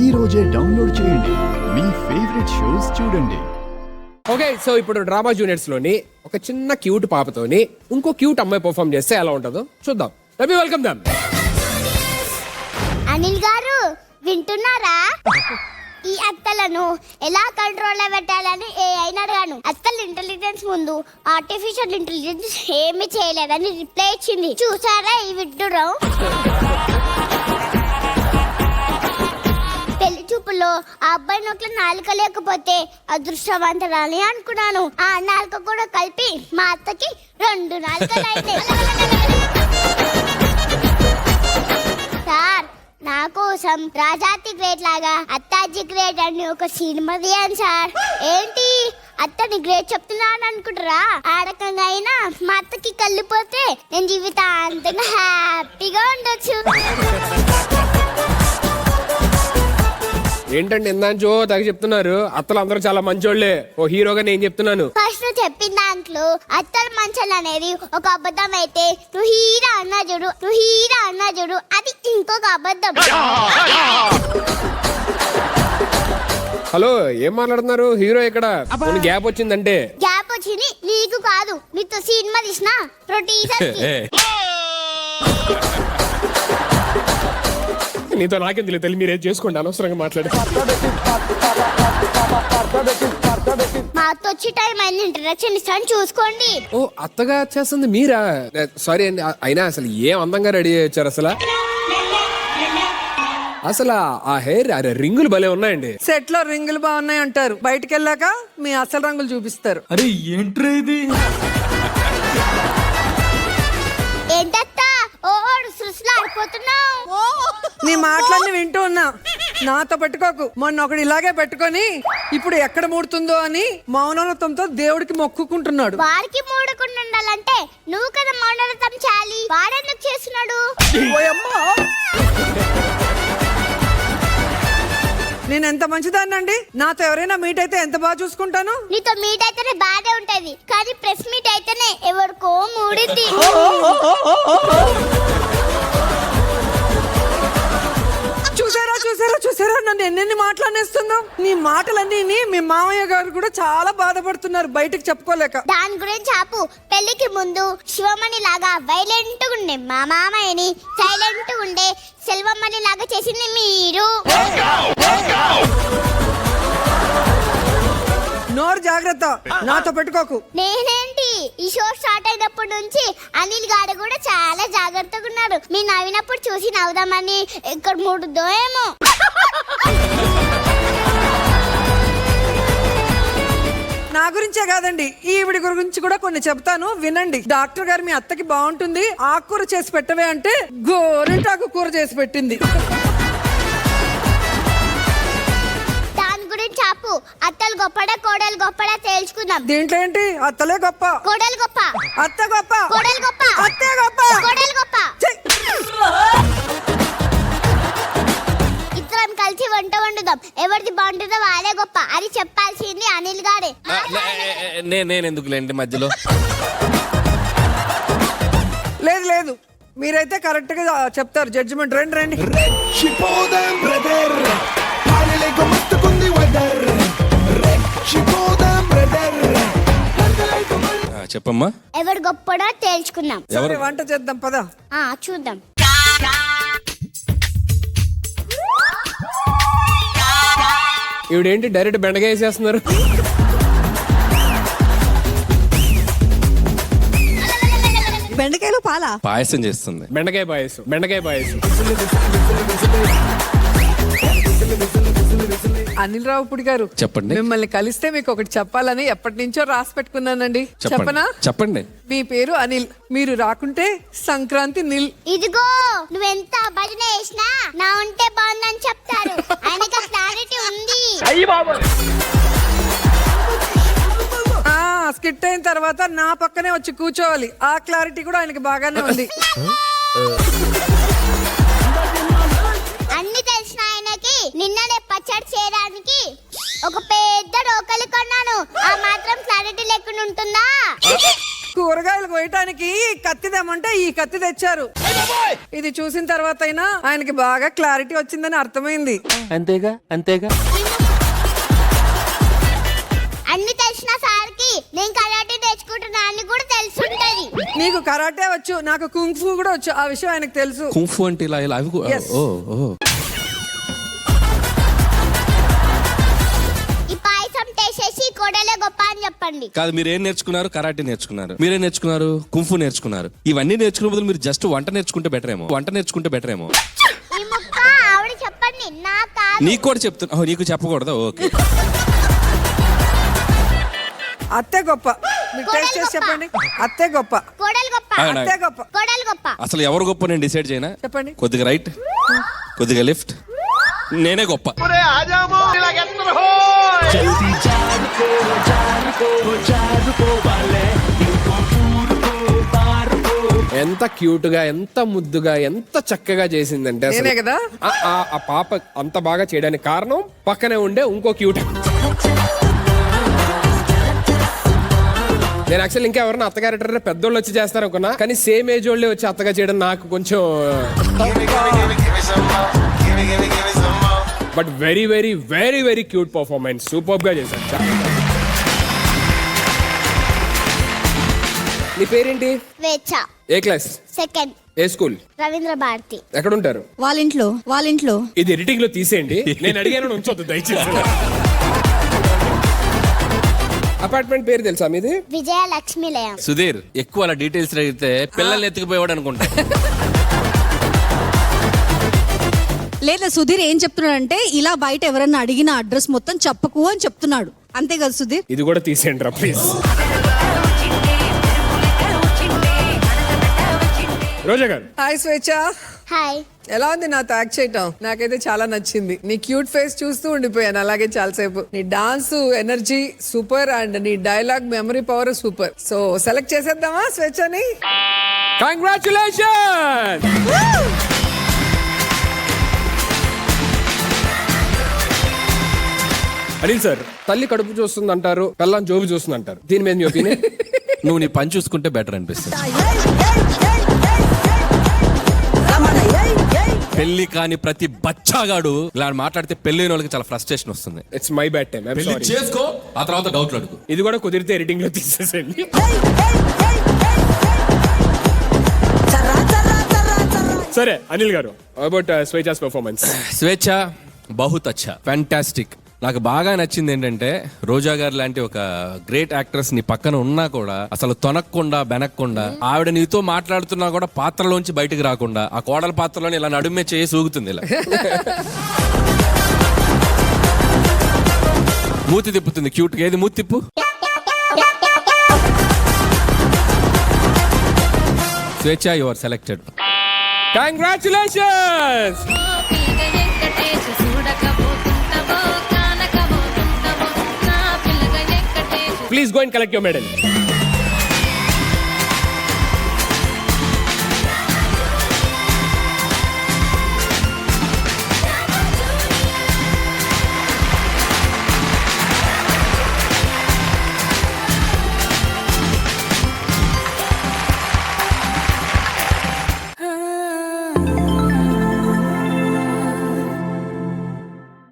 ఈ రోజే డౌన్లోడ్ చేయండి. మీ ఫేవరెట్ షోస్ చూడండి. ఓకే, సో ఇప్పుడు డ్రామా జూనియర్స్ లోని ఒక చిన్న క్యూట్ పాపతోని ఇంకో క్యూట్ అమ్మాయి పర్ఫామ్ చేస్తే ఎలా ఉంటుందో చూద్దాం. రవి, వెల్కమ్ దమ్. అనిల్ గారు వింటున్నారా? ఈ అత్తలను ఎలా కంట్రోల్ లో పెట్టాలని ఏఐని అడిగాను. అత్తల ఇంటెలిజెన్స్ ముందు ఆర్టిఫిషియల్ ఇంటెలిజెన్స్ ఏమి చేయలేదని రిప్లై ఇచ్చింది. చూసారా ఈ విడ్డూరం? పెళ్లి చూపులో ఆ అబ్బాయి నోట్లో నాలుక లేకపోతే అదృష్టవంతురాలి అనుకున్నాను. ఆ నాలుక కూడా కలిపి మా అత్తకి 2 నాలుకలు అయితే. సార్, నా కోసం రాజాతి గ్రేట్ లాగా అత్తాజీ గ్రేట్ అని ఒక సినిమా తీయండి సార్. ఏంటి అత్తని గ్రేట్ చెప్తున్నాను అనుకుంటారా? ఆ రకంగా అయినా మా అత్తకి కళ్ళిపోతే నేను జీవితాంతంగా హ్యాపీగా ఉండొచ్చు. ఏంటంటే ఎందాంచో తగ చెప్తున్నారు. అత్తలు అందరూ చాలా మంచోళ్లే. ఓ హీరోగా నేను చెప్తున్నాను. ఫస్ట్ చెప్పిన దాంట్లో అత్తలు మంచోళ్ళు అనేది ఒక అబద్ధం అయితే, నువ్వు హీరో అన్నా చూడు అది ఇంకొక అబద్ధం. హలో, ఏం మాట్లాడుతున్నారు? హీరో ఇక్కడ గ్యాప్ వచ్చిందంటే గ్యాప్ వచ్చింది నీకు కాదు, నీతో సినిమా తీసిన ప్రొడ్యూసర్. నీతో నాకేం తెలియదు. మీరేం చేసుకోండి, అనవసరంగా మాట్లాడి. మా అత్త వచ్చి టైం అయింది, ఇంట్రడక్షన్ ఇస్తాను చూసుకోండి. ఓ, అత్తగా చేస్తుంది మీరా? సారీ అండి. అయినా అసలు ఏం అందంగా రెడీ అయ్యారు అసలు ఆ హెయిర్ రింగులు భలే ఉన్నాయండి. సెట్ లో రింగులు బాగున్నాయి అంటారు, బయటికి వెళ్ళాక మీ అసలు రంగులు చూపిస్తారు. అరే ఏంట్రా ఇది? ఏంటత్తా సృష్టిలాడిపోతున్నావు? నీ మాటలన్నీ వింటూ ఉన్నా. నాతో పెట్టుకోకు. మొన్న ఒకడు ఇలాగే పెట్టుకొని ఇప్పుడు ఎక్కడ మూడుతుందో అని మౌనవ్రతంతో దేవుడికి మొక్కుకుంటున్నాడు. వారికి మూడుకుండా ఉండాలంటే నువ్వు కదా మౌనవ్రతం చేయాలి. వాడెందుకు చేస్తున్నాడు? నేను ఎంత మంచిదాన్నండి. నాతో ఎవరైనా మీట్ అయితే ఎంత బాగా చూసుకుంటాను. నీతో మీట్ అయితేనే బాగా ఉంటది, కానీ ప్రెస్ మీట్ అయితేనే ఎవరికో మూడింది. చూసారా నన్ను ఎన్నెన్ని మాట్లాడేస్తుందో. నీ మాటలన్నీ మీ మామయ్య గారు కూడా చాలా బాధపడుతున్నారు, బయటకు చెప్పుకోలేక. దాని గురించి ఆపు. పెళ్లికి ముందు శివమణి లాగా వైలెంట్ ఉండే మా మామయ్యని సైలెంట్ ఉండే సెల్వమణి లాగా చేసింది మీరు. నోరు జాగ్రత్త, నాతో పెట్టుకోకు. నేనేంటి, ఈ షో స్టార్ట్ అయినప్పటి నుంచి అనిల్ గారు కూడా చాలా జాగ్రత్తగా ఉన్నారు. మీ నవ్వినప్పుడు చూసి నవ్వుదామని ఇక్కడ మూడుదో ఏమో. నా గురించే కాదండి, ఈవిడి గురించి కూడా కొన్ని చెప్తాను, వినండి. డాక్టర్ గారు మీ అత్తకి బాగుంటుంది, ఆకుకూర చేసి పెట్టవే అంటే గోరింటాకు కూర చేసి పెట్టింది. చాపు. అత్తలు గొప్పడా కోడలు గొప్పడా తేల్చుకుందాం. దీంట్లో ఏంటి? అత్తలే గొప్ప, కోడలు గొప్ప. అత్త గొప్ప, కోడలు గొప్ప. అత్తే గొప్ప, కోడలు గొప్ప. ఇద్దరం కలిసి వంట వండుదాం, ఎవరిది బాగుంటుందో వాళ్ళే గొప్ప అని చెప్పాల్సింది అనిల్ గారే. నేను ఎందుకులేండి మధ్యలో. లేదు మీరైతే కరెక్ట్ గా చెప్తారు. జడ్జిమెంట్ రండి. చెప్పమ్మా. ఎవరు గొప్పడో తేల్చుకుందాం. సరే, వంట చేద్దాం పద. చూద్దాం. ఇవిడేంటి డైరెక్ట్ బెండగా వేసేస్తున్నారు? బెండకాయలు పాలా? పాయసం చేస్తుంది. బెండకాయ పాయసం. అనిల్ రావుపుడి గారు, చెప్పండి. మిమ్మల్ని కలిస్తే మీకు ఒకటి చెప్పాలని ఎప్పటి నుంచో రాసి పెట్టుకున్నానండి. చెప్పనా? చెప్పండి. మీ పేరు అనిల్, మీరు రాకుంటే సంక్రాంతి నిల్. ఇదిగో, నువ్వెంత భజన చేసినా నా ఉంటే బాగుందని చెప్తారు. ఆయనకి క్లారిటీ ఉంది. స్కిట్ అయిన తర్వాత నా పక్కనే వచ్చి కూర్చోవాలి. ఆ క్లారిటీ కూడా ఆయనకి బాగానే ఉంది. అన్ని తెలిసిన ఆయనకి నిన్ననే పచ్చడి చేయడానికి ఒక పెద్ద రోకలి కొన్నాను. ఆ మాత్రం క్లారిటీ లేకుండా ఉంటుందా? కూర కూరగాయలు కోయటానికి కత్తి తెమ్మంటే ఈ కత్తి తెచ్చారు. ఇది చూసిన తర్వాత అయినా ఆయనకి బాగా క్లారిటీ వచ్చిందని అర్థమైంది. అంతేగా అంతేగా. అన్ని తెలిసిన సార్కి నేను కరాటే నేర్చుకుంటున్నా అని కూడా తెలుసుంటది. నీకు కరాటే వచ్చు, నాకు కుంగ్ ఫు కూడా వచ్చు. ఆ విషయం ఆయనకు తెలుసు. కుంఫు అంటే ఇలా ఇలా అవి Yes. ఓ ఓ. ఈ పాయసం టేసేసి కొడలే గొప్ప అని చెప్పండి. కాదు, మీరు ఏం నేర్చుకున్నారు? కరాటే నేర్చుకున్నారు. మీరేం నేర్చుకున్నారు? కుంఫు నేర్చుకున్నారు. ఇవన్నీ నేర్చుకునే బదులు మీరు జస్ట్ వంట నేర్చుకుంటే బెటర్ ఏమో. ఈ ముక్క ఆవిడ చెప్పండి, నా కాదు. నీకు కూడా చెప్తున్నా. నీకు చెప్పకూడదా? ఓకే. అత్తే గొప్ప. మీరు టేస్ట్ చేసి చెప్పండి. అత్తే గొప్ప. కొడలు గొప్ప. అవునా? అత్తే గొప్ప. కొడలు గొప్ప. అసలు ఎవరు గొప్ప నేను డిసైడ్ చేయనా? చెప్పండి. కొద్దిగా రైట్, కొద్దిగా లెఫ్ట్. నేనే గొప్ప. ఎంత క్యూట్ గా, ఎంత ముద్దుగా, ఎంత చక్కగా చేసిందంటే అసలు. నేనే కదా? ఆ పాప అంత బాగా చేయడానికి కారణం పక్కనే ఉండే ఇంకో క్యూట్. నేను యాక్చువల్ ఇంకా ఎవరైనా అత్త క్యారెక్టర్ పెద్దోళ్ళు వచ్చి చేస్తారు అనుకున్నా, కానీ సేమ్ ఏజ్ వాళ్ళే వచ్చి అత్తగా చేయడం నాకు కొంచెం. But very very very very cute performance. Super గా చేశారు. నీ పేరేంటి? స్వేచ్ఛ. ఏ క్లాస్? సెకండ్. ఏ స్కూల్? రవీంద్ర భారతి. ఎక్కడ ఉంటారు? వాళ్ళింట్లో ఇది ఎడిటింగ్ లో తీసేయండి. నేను అడిగాను ఉంచొద్దు దయచేసి. అపార్ట్మెంట్ పేరు తెలుసా మీది? విజయ లక్ష్మీలయం. సుధీర్, ఎక్కువ అలా డీటెయిల్స్ అడిగితే పిల్లల్ని ఎత్తుకుపోయేవాడు అనుకుంటా. లేదా సుధీర్ ఏం చెప్తున్నాడంటే, ఇలా బయట ఎవరన్నా అడిగిన అడ్రస్ మొత్తం చెప్పకు అని చెప్తున్నాడు. అంతే కదా సుధీర్? ఇది కూడా తీసేయండి రా ప్లీజ్. రోజా గారు. హాయ్ స్వేచ్ఛ. హాయ్. ఎలా ఉంది నాతో యాక్ట్ చేయటం? నాకైతే చాలా నచ్చింది. నీ క్యూట్ ఫేస్ చూస్తూ ఉండిపోయాను అలాగే చాలాసేపు. నీ డాన్స్ ఎనర్జీ సూపర్ అండ్ నీ dialogue memory power super. So select చేసేద్దామా స్వేచ్ఛని? కంగ్రాచులేషన్. అనిల్ సార్, తల్లి కడుపు చూస్తుంది అంటారు, పిల్లని జోబు చూస్తుంది అంటారు. దీని మీద మీ ఒపీనియన్? నువ్వు నీ పని చూసుకుంటే బెటర్ అనిపిస్తుంది. పెళ్లి కాని ప్రతి బచ్చాగాడు ఇలా మాట్లాడితే పెళ్లి వాళ్ళకి చాలా ఫ్రస్ట్రేషన్ వస్తుంది. It's my bad time. పెళ్లి చేసుకో, ఆ తర్వాత డౌట్లు అడుగు. ఇది కూడా కుదిరితే ఎడిటింగ్ లో తీసేసేయండి. సరే అనిల్ గారు, అబౌట్ స్వేచ్ఛాస్ పర్ఫార్మెన్స్. స్వేచ్ఛ బహుత్ అచ్చా, ఫ్యాంటాస్టిక్. నాకు బాగా నచ్చింది ఏంటంటే, రోజా గారు లాంటి ఒక గ్రేట్ యాక్ట్రెస్ నీ పక్కన ఉన్నా కూడా అసలు తొనక్కుండా బెనక్కుండా, ఆవిడ నీతో మాట్లాడుతున్నా కూడా పాత్రలోంచి బయటకు రాకుండా ఆ కోడల పాత్రలోని ఇలా నడుమే చేయి సూగుతుంది. ఇలా మూతి తిప్పుతుంది క్యూట్ గా. ఏది మూతి తిప్పు. Swechha, you are selected. Congratulations. Please go and collect your medal.